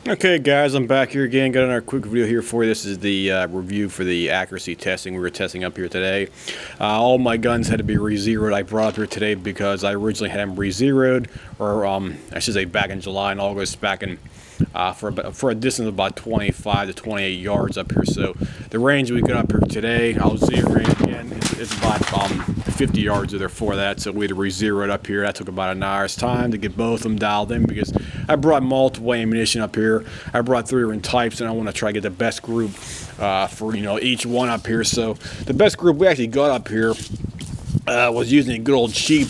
Okay, guys, I'm back here again. Got another quick video here for you. This is the review for the accuracy testing we were testing up here today. All my guns had to be re-zeroed. I brought up here today because I originally had them re-zeroed, or I should say back in July and August, back in for a distance of about 25 to 28 yards up here. So the range we got up here today, I'll zero it again. It's about 50 yards there for that. So we had to re-zero it up here. That took about an hour's time to get both of them dialed in because I brought multiple ammunition up here. I brought 3 different types, and I want to try to get the best group for each one up here. So the best group we actually got up here was using a good old cheap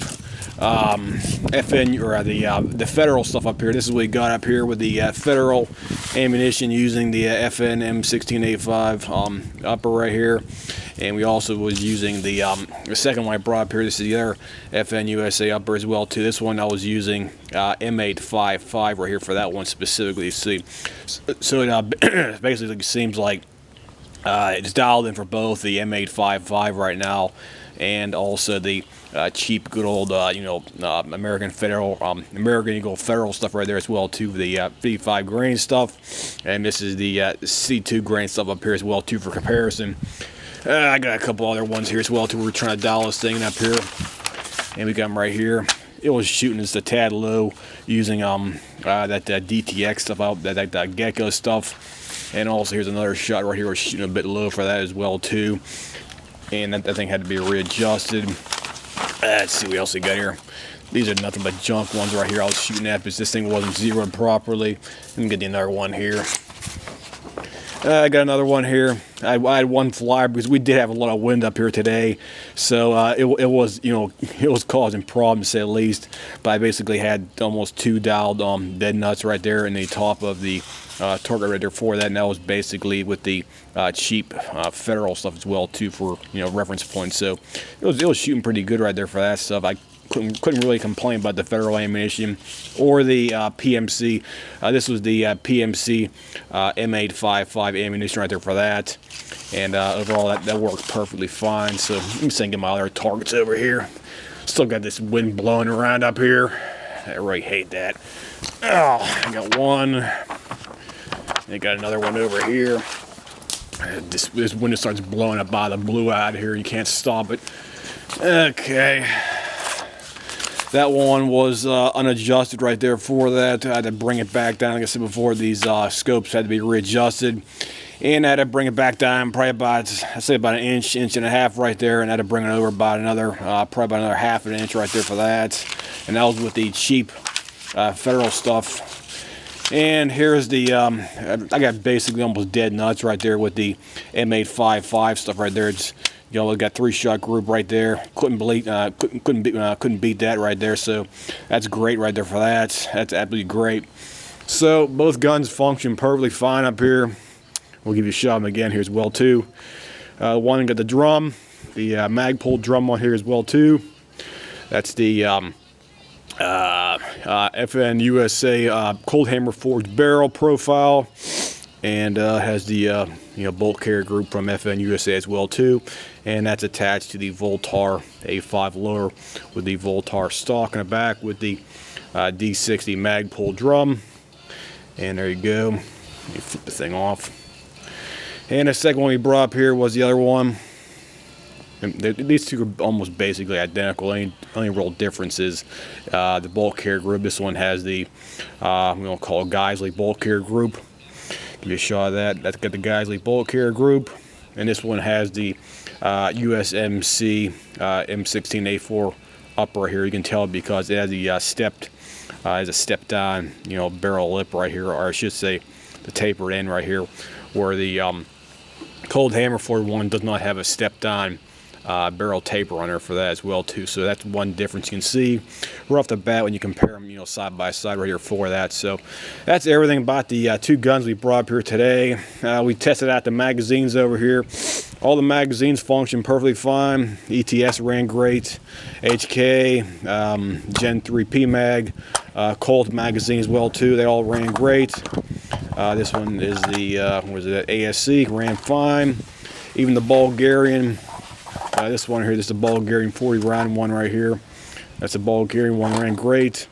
FN or the federal stuff up here. This is what we got up here with the federal ammunition using the FN M16A5 upper right here, and we also was using the second one I brought up here. This is the other FN USA upper as well too. This one I was using M855 right here for that one specifically. See, so it basically seems like it's dialed in for both the M855 right now, and also the cheap, good old, American Federal, American Eagle Federal stuff right there as well too. The 55 grain stuff, and this is the C2 grain stuff up here as well too for comparison. I got a couple other ones here as well too. We're trying to dial this thing up here, and we got them right here. It was shooting just a tad low using that DTX stuff out, that Gecko stuff, and also here's another shot right here. We're shooting a bit low for that as well too, and that thing had to be readjusted. Let's see what else we got here. These are nothing but junk ones right here I was shooting at because this thing wasn't zeroed properly. Let me get the another one here. I got another one here. I had one flyer because we did have a lot of wind up here today, so it was it was causing problems to say the least. But I basically had almost 2 dialed dead nuts right there in the top of the target right there for that, and that was basically with the cheap federal stuff as well too for reference points. So it was shooting pretty good right there for that stuff. I couldn't really complain about the federal ammunition or the PMC. This was the PMC M855 ammunition right there for that, and overall that worked perfectly fine. So let me see, get my other targets over here. Still got this wind blowing around up here. I really hate that. Oh, I got one. I got another one over here. This wind starts blowing up by the blue out here. You can't stop it. Okay. That one was unadjusted right there for that. I had to bring it back down. Like I said before, these scopes had to be readjusted. And I had to bring it back down probably about, I'd say about an inch and a half right there. And I had to bring it over about another, probably about another half an inch right there for that. And that was with the cheap federal stuff. And here's the, I got basically almost dead nuts right there with the M855 stuff right there. It's, we got 3-shot group right there. Couldn't beat that right there. So that's great right there for that. That's absolutely great. So both guns function perfectly fine up here. We'll give you a shot them again here as well too. One got the drum, the Magpul drum on here as well too. That's the FN USA Cold Hammer forged barrel profile, and has the bolt carrier group from FN USA as well too, and that's attached to the Voltar A5 lower with the Voltar stock in the back with the D60 Magpul drum. And there you go. Let me flip the thing off. And the second one we brought up here was the other one. And these two are almost basically identical. Only real difference is the bolt carrier group. This one has the I'm going to call it Geisley bolt carrier group. Give you a shot of that. That's got the Geisley bolt carrier group, and this one has the USMC M16A4 upper here. You can tell because it has the stepped down barrel lip right here, or I should say the tapered end right here, where the Cold Hammer Forged one does not have a stepped on barrel taper on there for that as well too. So that's one difference you can see right off the bat when you compare them side by side right here for that. So that's everything about the 2 guns we brought up here today. We tested out the magazines over here. All the magazines function perfectly fine. ETS ran great. HK, Gen 3 PMag, Colt magazine as well too. They all ran great. This one is the ASC, ran fine. Even the Bulgarian. This one here, this is a Bulgarian 40 round one right here. That's a Bulgarian one, ran great.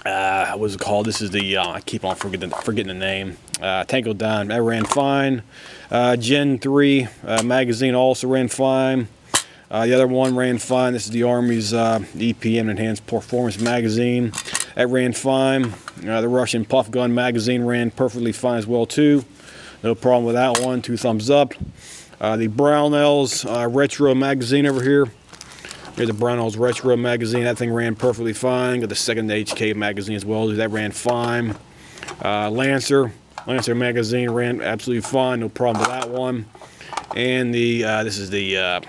What's it called? This is the, I keep on forgetting the name. Tango Dime, that ran fine. Gen 3 magazine also ran fine. The other one ran fine. This is the Army's EPM Enhanced Performance magazine. That ran fine. The Russian Puff Gun magazine ran perfectly fine as well too. No problem with that one. 2 thumbs up. The Brownells Retro magazine over here. Here's the Brownells Retro magazine. That thing ran perfectly fine. Got the second HK magazine as well. That ran fine. Lancer magazine ran absolutely fine. No problem with that one. And the this is the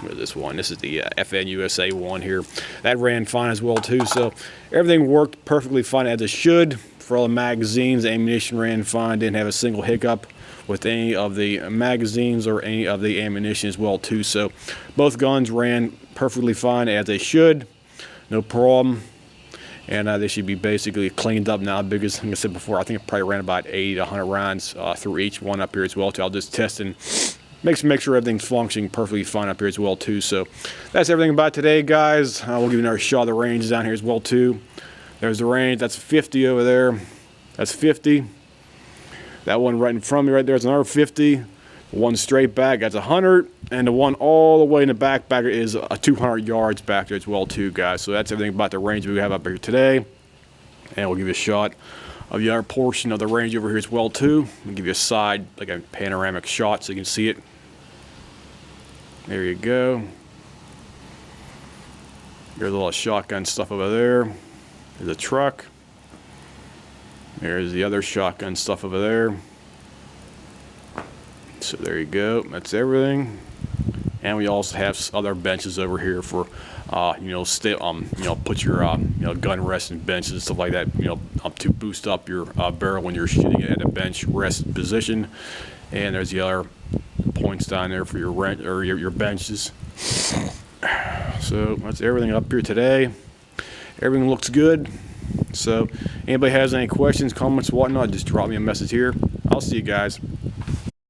this one. This is the FN USA one here. That ran fine as well too. So everything worked perfectly fine as it should. For all the magazines, the ammunition ran fine. Didn't have a single hiccup with any of the magazines or any of the ammunition as well too. So both guns ran perfectly fine as they should. No problem. And they should be basically cleaned up now because, like I said before, I think it probably ran about 80 to 100 rounds through each one up here as well too. I'll just test and make sure everything's functioning perfectly fine up here as well too. So that's everything about today, guys. We'll give you another shot of the ranges down here as well too. There's the range. That's 50 over there. That's 50. That one right in front of me right there is another 50. The one straight back, that's 100. And the one all the way in the back is 200 yards back there as well too, guys. So that's everything about the range we have up here today. And we'll give you a shot of the other portion of the range over here as well too. We'll give you a side, like a panoramic shot so you can see it. There you go. There's a little shotgun stuff over there. There's a truck. There's the other shotgun stuff over there. So there you go. That's everything. And we also have other benches over here for, put your, gun resting benches and stuff like that. To boost up your barrel when you're shooting it at a bench rest position. And there's the other points down there for your benches. So that's everything up here today. Everything looks good. So anybody has any questions, comments, whatnot, just drop me a message here. I'll see you guys.